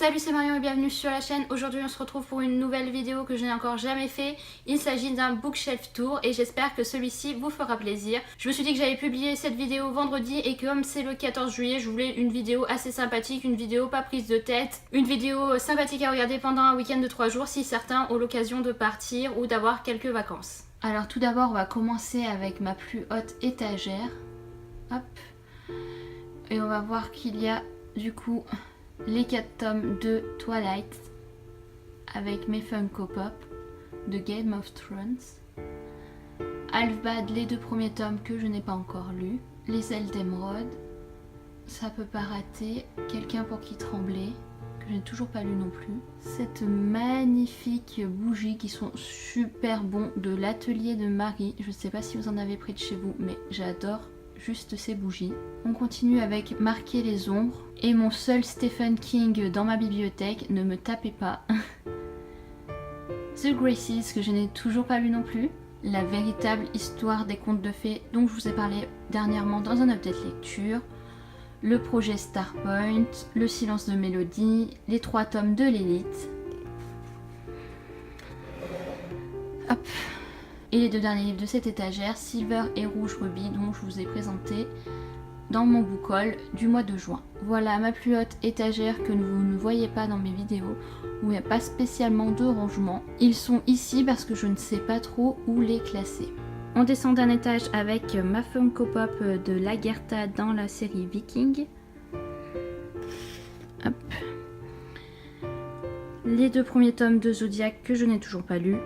Salut, c'est Marion et bienvenue sur la chaîne. Aujourd'hui on se retrouve pour une nouvelle vidéo que je n'ai encore jamais fait. Il s'agit d'un bookshelf tour et j'espère que celui-ci vous fera plaisir. Je me suis dit que j'allais publier cette vidéo vendredi et comme c'est le 14 juillet, je voulais une vidéo assez sympathique, une vidéo pas prise de tête, une vidéo sympathique à regarder pendant un week-end de 3 jours si certains ont l'occasion de partir ou d'avoir quelques vacances. Alors tout d'abord on va commencer avec ma plus haute étagère. Hop. Et on va voir qu'il y a du coup les 4 tomes de Twilight avec mes Funko Pop de Game of Thrones, Alvbad, les 2 premiers tomes que je n'ai pas encore lus, Les ailes d'émeraude, Ça peut pas rater, Quelqu'un pour qui trembler, que je n'ai toujours pas lu non plus, cette magnifique bougie qui sont super bons de l'atelier de Marie. Je ne sais pas si vous en avez pris de chez vous, mais j'adore juste ces bougies. On continue avec Marquer les ombres et mon seul Stephen King dans ma bibliothèque, ne me tapez pas. The Graces, que je n'ai toujours pas lu non plus. La véritable histoire des contes de fées dont je vous ai parlé dernièrement dans un update lecture. Le projet Starpoint, Le silence de Mélodie, les 3 tomes de l'élite. Hop. Et les 2 derniers livres de cette étagère, Silver et Rouge Ruby, dont je vous ai présenté dans mon book haul du mois de juin. Voilà ma plus haute étagère que vous ne voyez pas dans mes vidéos, où il n'y a pas spécialement de rangement. Ils sont ici parce que je ne sais pas trop où les classer. On descend d'un étage avec ma Funko Pop de Lagertha dans la série Viking. Hop. Les 2 premiers tomes de Zodiac que je n'ai toujours pas lus.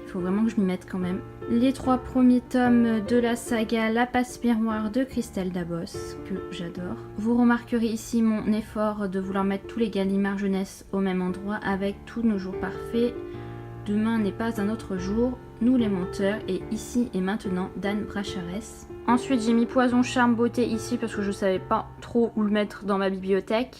Il faut vraiment que je m'y mette quand même. Les 3 premiers tomes de la saga La Passe-Miroir de Christelle Dabos, que j'adore. Vous remarquerez ici mon effort de vouloir mettre tous les Gallimard jeunesse au même endroit avec tous nos jours parfaits. Demain n'est pas un autre jour, Nous les menteurs et Ici et maintenant d'Anne Brachares. Ensuite j'ai mis Poison Charme Beauté ici parce que je savais pas trop où le mettre dans ma bibliothèque.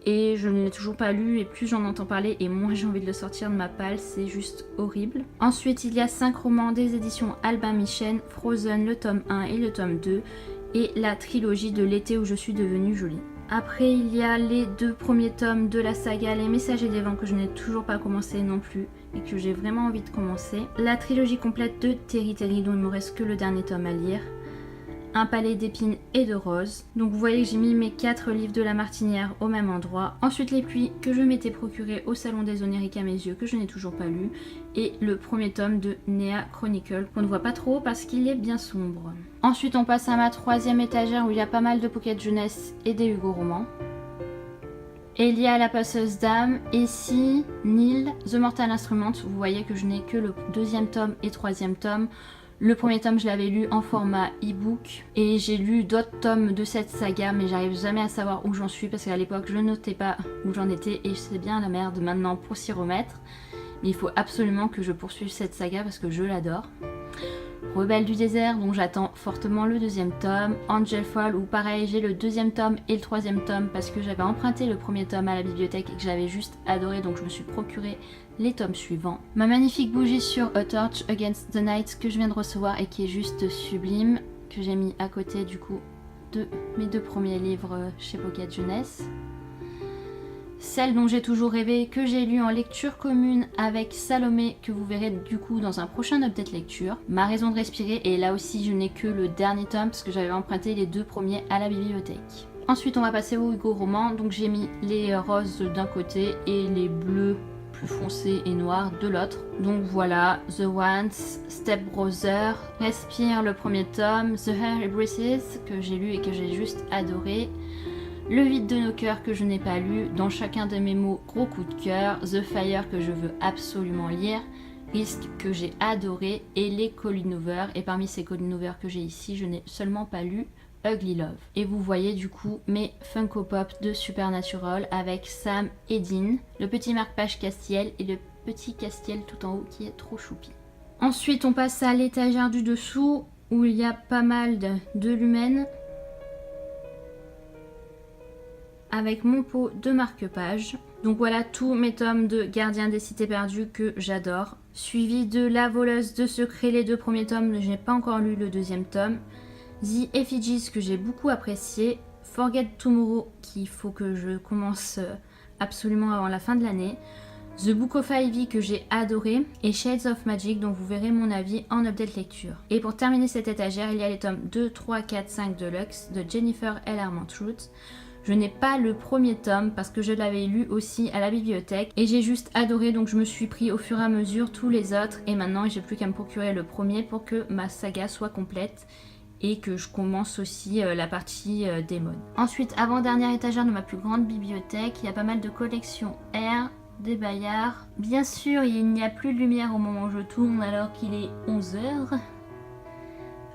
Et je ne l'ai toujours pas lu et plus j'en entends parler et moins j'ai envie de le sortir de ma palle, c'est juste horrible. Ensuite il y a 5 romans des éditions Albin Michel, Frozen le tome 1 et le tome 2 et la trilogie de L'été où je suis devenue jolie. Après il y a les 2 premiers tomes de la saga Les Messagers des Vents que je n'ai toujours pas commencé non plus et que j'ai vraiment envie de commencer. La trilogie complète de Terry Terry dont il me reste que le dernier tome à lire. Un palais d'épines et de roses. Donc vous voyez que j'ai mis mes 4 livres de la Martinière au même endroit. Ensuite les pluies que je m'étais procuré au salon des oniriques à mes yeux que je n'ai toujours pas lu. Et le premier tome de Nea Chronicle qu'on ne voit pas trop parce qu'il est bien sombre. Ensuite on passe à ma 3e étagère où il y a pas mal de pocket jeunesse et des Hugo romans. Elia la passeuse d'âme, Essie, Neil, The Mortal Instrument. Vous voyez que je n'ai que le 2e tome et 3e tome. Le premier tome je l'avais lu en format e-book et j'ai lu d'autres tomes de cette saga mais j'arrive jamais à savoir où j'en suis parce qu'à l'époque je notais pas où j'en étais et c'est bien la merde maintenant pour s'y remettre. Mais il faut absolument que je poursuive cette saga parce que je l'adore. Rebelle du désert dont j'attends fortement le 2e tome. Angel Fall où pareil j'ai le 2e tome et le 3e tome parce que j'avais emprunté le premier tome à la bibliothèque et que j'avais juste adoré donc je me suis procuré les tomes suivants. Ma magnifique bougie sur A Torch Against the Night que je viens de recevoir et qui est juste sublime, que j'ai mis à côté du coup de mes 2 premiers livres chez Pocket Jeunesse. Celle dont j'ai toujours rêvé, que j'ai lu en lecture commune avec Salomé, que vous verrez du coup dans un prochain update lecture. Ma raison de respirer, et là aussi je n'ai que le dernier tome parce que j'avais emprunté les 2 premiers à la bibliothèque. Ensuite on va passer au Hugo roman, donc j'ai mis les roses d'un côté et les bleus plus foncés et noirs de l'autre. Donc voilà, The Once, Step Brother, Respire le premier tome, The Air It Breathes que j'ai lu et que j'ai juste adoré. Le vide de nos cœurs que je n'ai pas lu, dans chacun de mes mots gros coup de cœur, The Fire que je veux absolument lire, Risk que j'ai adoré et les Colleen Hoover. Et parmi ces Colleen Hoover que j'ai ici, je n'ai seulement pas lu Ugly Love. Et vous voyez du coup mes Funko Pop de Supernatural avec Sam et Dean, le petit marque-page Castiel et le petit Castiel tout en haut qui est trop choupi. Ensuite on passe à l'étagère du dessous où il y a pas mal de lumens avec mon pot de marque-page. Donc voilà tous mes tomes de Gardien des Cités Perdues que j'adore. Suivi de La Voleuse de Secrets, les 2 premiers tomes, je n'ai pas encore lu le 2e tome. The Effigies que j'ai beaucoup apprécié. Forget Tomorrow qu'il faut que je commence absolument avant la fin de l'année. The Book of Ivy que j'ai adoré et Shades of Magic dont vous verrez mon avis en update lecture. Et pour terminer cette étagère, il y a les tomes 2, 3, 4, 5 Deluxe de Jennifer L. Armentrout. Je n'ai pas le premier tome parce que je l'avais lu aussi à la bibliothèque et j'ai juste adoré, donc je me suis pris au fur et à mesure tous les autres et maintenant j'ai plus qu'à me procurer le premier pour que ma saga soit complète et que je commence aussi la partie démon. Ensuite, avant-dernière étagère de ma plus grande bibliothèque, il y a pas mal de collections R, des Bayard. Bien sûr, il n'y a plus de lumière au moment où je tourne alors qu'il est 11h.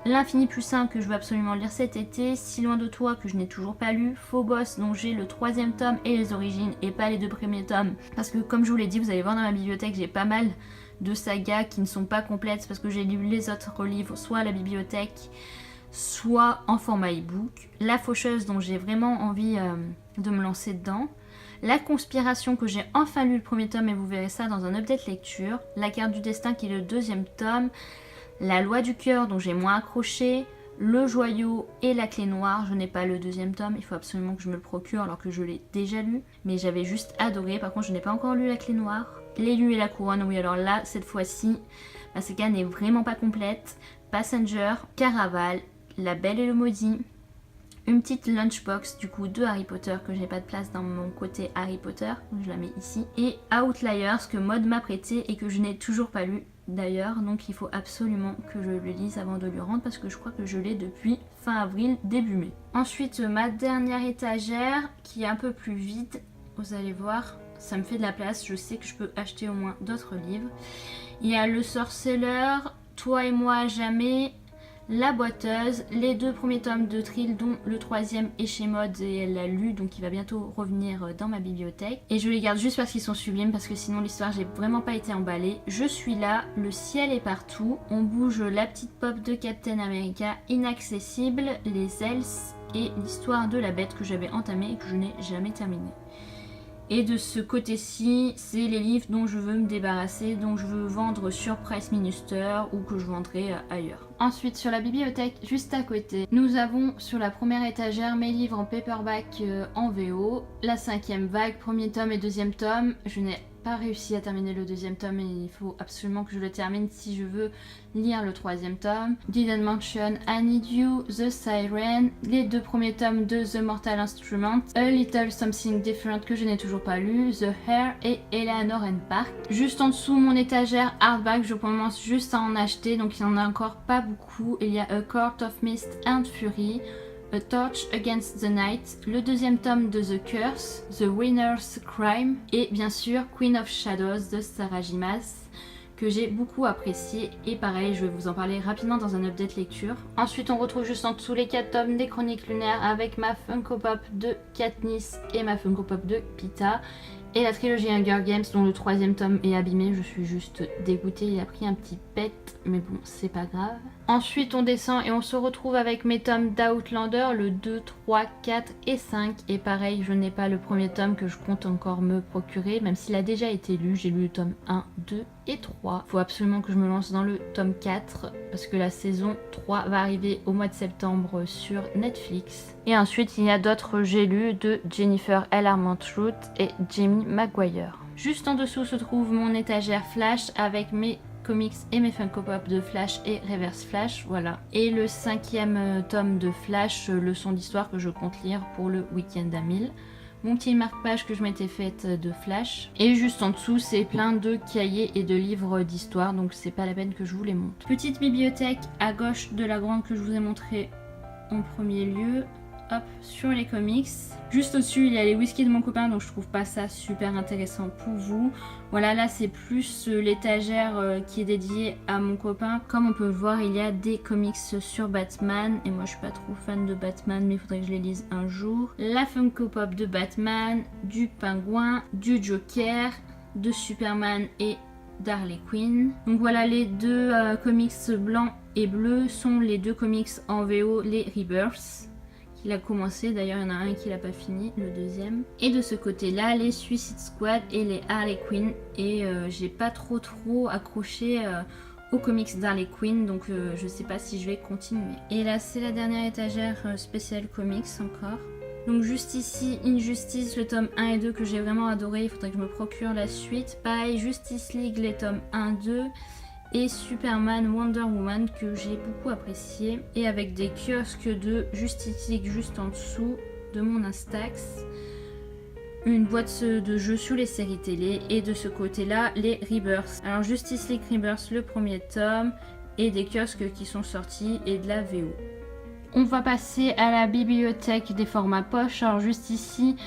L'Infini plus 1 que je veux absolument lire cet été, Si loin de toi que je n'ai toujours pas lu, Phobos dont j'ai le 3e tome et les origines et pas les 2 premiers tomes. Parce que comme je vous l'ai dit, vous allez voir dans ma bibliothèque, j'ai pas mal de sagas qui ne sont pas complètes parce que j'ai lu les autres livres soit à la bibliothèque, soit en format e-book. La Faucheuse dont j'ai vraiment envie de me lancer dedans. La Conspiration que j'ai enfin lu le premier tome et vous verrez ça dans un update lecture. La Carte du Destin qui est le 2e tome. La Loi du Cœur dont j'ai moins accroché. Le Joyau et la Clé Noire. Je n'ai pas le 2e tome, il faut absolument que je me le procure alors que je l'ai déjà lu. Mais j'avais juste adoré, par contre je n'ai pas encore lu la Clé Noire. L'élu et la couronne, oui alors là, cette fois-ci, ma saga n'est vraiment pas complète. Passenger, Caraval, La Belle et le Maudit. Une petite lunchbox du coup de Harry Potter que j'ai pas de place dans mon côté Harry Potter, donc je la mets ici. Et Outliers que Maud m'a prêté et que je n'ai toujours pas lu d'ailleurs, donc il faut absolument que je le lise avant de lui rendre parce que je crois que je l'ai depuis fin avril, début mai. Ensuite ma dernière étagère qui est un peu plus vide, vous allez voir, ça me fait de la place, je sais que je peux acheter au moins d'autres livres. Il y a Le Sorceleur, Toi et moi à jamais, La Boiteuse, les 2 premiers tomes de Trill dont le 3e est chez Maud et elle l'a lu donc il va bientôt revenir dans ma bibliothèque. Et je les garde juste parce qu'ils sont sublimes parce que sinon l'histoire j'ai vraiment pas été emballée. Je suis là, le ciel est partout, on bouge la petite pop de Captain America, Inaccessible, Les Elves et l'histoire de la bête que j'avais entamée et que je n'ai jamais terminée. Et de ce côté-ci, c'est les livres dont je veux me débarrasser, dont je veux vendre sur Price Minister ou que je vendrai ailleurs. Ensuite, sur la bibliothèque juste à côté, nous avons sur la première étagère mes livres en paperback en VO. La 5e vague, premier tome et 2e tome. Je n'ai pas réussi à terminer le 2e tome et il faut absolument que je le termine si je veux lire le 3e tome. Didn't Mention, I Need You, The Siren, les 2 premiers tomes de The Mortal Instrument, A Little Something Different que je n'ai toujours pas lu, The Hair et Eleanor and Park. Juste en dessous mon étagère hardback, je commence juste à en acheter donc il n'y en a encore pas beaucoup. Il y a A Court of Mist and Fury, A Torch Against the Night, le 2e tome de The Curse, The Winner's Crime et bien sûr Queen of Shadows de Sarah J. Maas que j'ai beaucoup apprécié et pareil je vais vous en parler rapidement dans un update lecture. Ensuite on retrouve juste en dessous les 4 tomes des Chroniques Lunaires avec ma Funko Pop de Katniss et ma Funko Pop de Pita. Et la trilogie Hunger Games dont le 3e tome est abîmé, je suis juste dégoûtée, il a pris un petit pet, mais bon c'est pas grave. Ensuite on descend et on se retrouve avec mes tomes d'Outlander, le 2, 3, 4 et 5. Et pareil je n'ai pas le premier tome que je compte encore me procurer, même s'il a déjà été lu, j'ai lu le tome 1, 2 et 3. Faut absolument que je me lance dans le tome 4 parce que la saison 3 va arriver au mois de septembre sur Netflix. Et ensuite il y a d'autres j'ai lu de Jennifer L. Armentrout et Jamie Maguire. Juste en dessous se trouve mon étagère Flash avec mes comics et mes Funko Pop de Flash et Reverse Flash, voilà. Et le 5e tome de Flash, leçon d'histoire que je compte lire pour le week-end à 1000. Mon petit marque-page que je m'étais faite de Flash. Et juste en dessous, c'est plein de cahiers et de livres d'histoire, donc c'est pas la peine que je vous les montre. Petite bibliothèque à gauche de la grande que je vous ai montré en premier lieu. Hop, sur les comics. Juste au-dessus, il y a les whisky de mon copain, donc je trouve pas ça super intéressant pour vous. Voilà, là c'est plus l'étagère qui est dédiée à mon copain. Comme on peut le voir, il y a des comics sur Batman. Et moi je suis pas trop fan de Batman, mais il faudrait que je les lise un jour. La Funko Pop de Batman, du Pingouin, du Joker, de Superman et d'Harley Quinn. Donc voilà, les 2 comics blancs et bleus sont les 2 comics en VO, les Rebirths. Il a commencé, d'ailleurs il y en a un qui l'a pas fini, le 2e. Et de ce côté là, les Suicide Squad et les Harley Quinn. Et j'ai pas trop accroché aux comics d'Harley Quinn, donc je sais pas si je vais continuer. Et là c'est la dernière étagère spéciale comics encore. Donc juste ici, Injustice, le tome 1 et 2 que j'ai vraiment adoré, il faudrait que je me procure la suite. Pareil, Justice League, les tomes 1, 2 et Superman, Wonder Woman que j'ai beaucoup apprécié. Et avec des kiosques de Justice League juste en dessous de mon Instax. Une boîte de jeux sur les séries télé et de ce côté-là, les Rebirths. Alors Justice League Rebirths, le premier tome et des kiosques qui sont sortis et de la VO. On va passer à la bibliothèque des formats poche. Alors juste ici,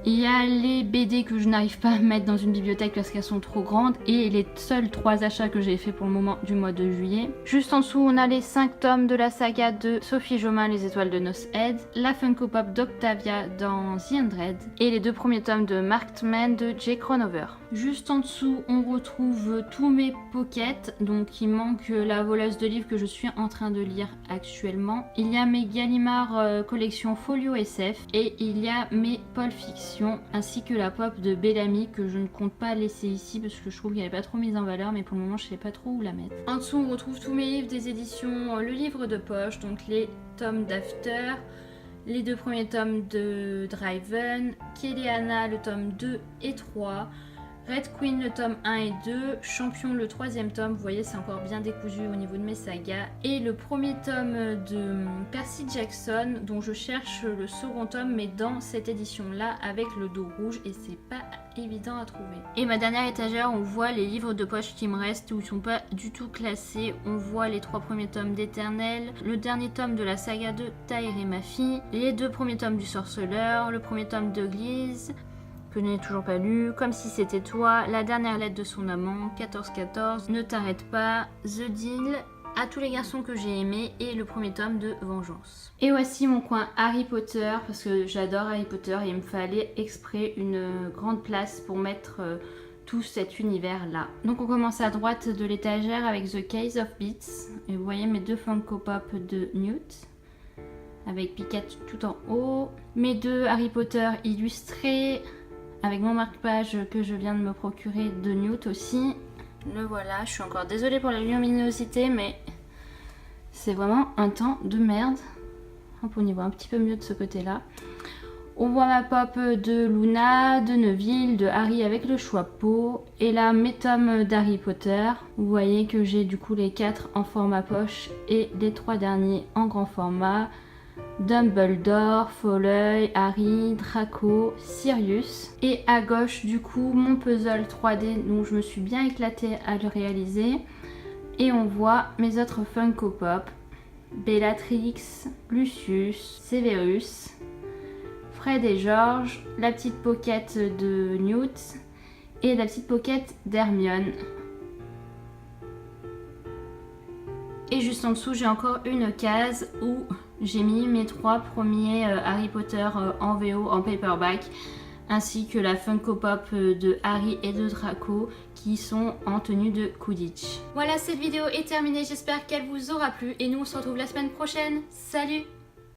il y a les BD que je n'arrive pas à mettre dans une bibliothèque parce qu'elles sont trop grandes et les seuls 3 achats que j'ai fait pour le moment du mois de juillet. Juste en dessous, on a les 5 tomes de la saga de Sophie Jomain, Les Étoiles de Noshead, la Funko Pop d'Octavia dans The Undread et les 2 premiers tomes de Marked Man de Jay Cronover. Juste en dessous, on retrouve tous mes pockets, donc il manque la voleuse de livres que je suis en train de lire actuellement. Il y a mes Gallimard collection Folio SF et il y a mes Pulp Fiction ainsi que la pop de Bellamy que je ne compte pas laisser ici parce que je trouve qu'elle n'est pas trop mise en valeur, mais pour le moment je sais pas trop où la mettre. En dessous, on retrouve tous mes livres des éditions Le Livre de Poche, donc les tomes d'After, les 2 premiers tomes de Driven, Kelly Anna le tome 2 et 3, Red Queen le tome 1 et 2, Champion le 3e tome, vous voyez c'est encore bien décousu au niveau de mes sagas, et le premier tome de Percy Jackson dont je cherche le second tome mais dans cette édition là avec le dos rouge et c'est pas évident à trouver. Et ma dernière étagère, on voit les livres de poche qui me restent où ils sont pas du tout classés. On voit les 3 premiers tomes d'Éternel, le dernier tome de la saga de Tahir et ma fille, les 2 premiers tomes du Sorceleur, le premier tome de Gliese que je n'ai toujours pas lu, Comme si c'était toi, La dernière lettre de son amant, 14-14, Ne t'arrête pas, The Deal, À tous les garçons que j'ai aimés et le premier tome de Vengeance. Et voici mon coin Harry Potter parce que j'adore Harry Potter et il me fallait exprès une grande place pour mettre tout cet univers là. Donc on commence à droite de l'étagère avec The Case of Beats et vous voyez mes 2 Funko Pop de Newt avec Pikachu tout en haut, mes 2 Harry Potter illustrés avec mon marque-page que je viens de me procurer de Newt aussi. Le voilà, je suis encore désolée pour la luminosité mais c'est vraiment un temps de merde. Hop, on y voit un petit peu mieux de ce côté-là. On voit ma pop de Luna, de Neville, de Harry avec le chapeau. Et là, mes tomes d'Harry Potter. Vous voyez que j'ai du coup les 4 en format poche et les 3 derniers en grand format. Dumbledore, Folleuil, Harry, Draco, Sirius. Et à gauche du coup mon puzzle 3D dont je me suis bien éclatée à le réaliser. Et on voit mes autres Funko Pop. Bellatrix, Lucius, Severus, Fred et George, la petite pocket de Newt et la petite pocket d'Hermione. Et juste en dessous j'ai encore une case où j'ai mis mes 3 premiers Harry Potter en VO, en paperback, ainsi que la Funko Pop de Harry et de Draco qui sont en tenue de Quidditch. Voilà, cette vidéo est terminée, j'espère qu'elle vous aura plu et nous on se retrouve la semaine prochaine. Salut!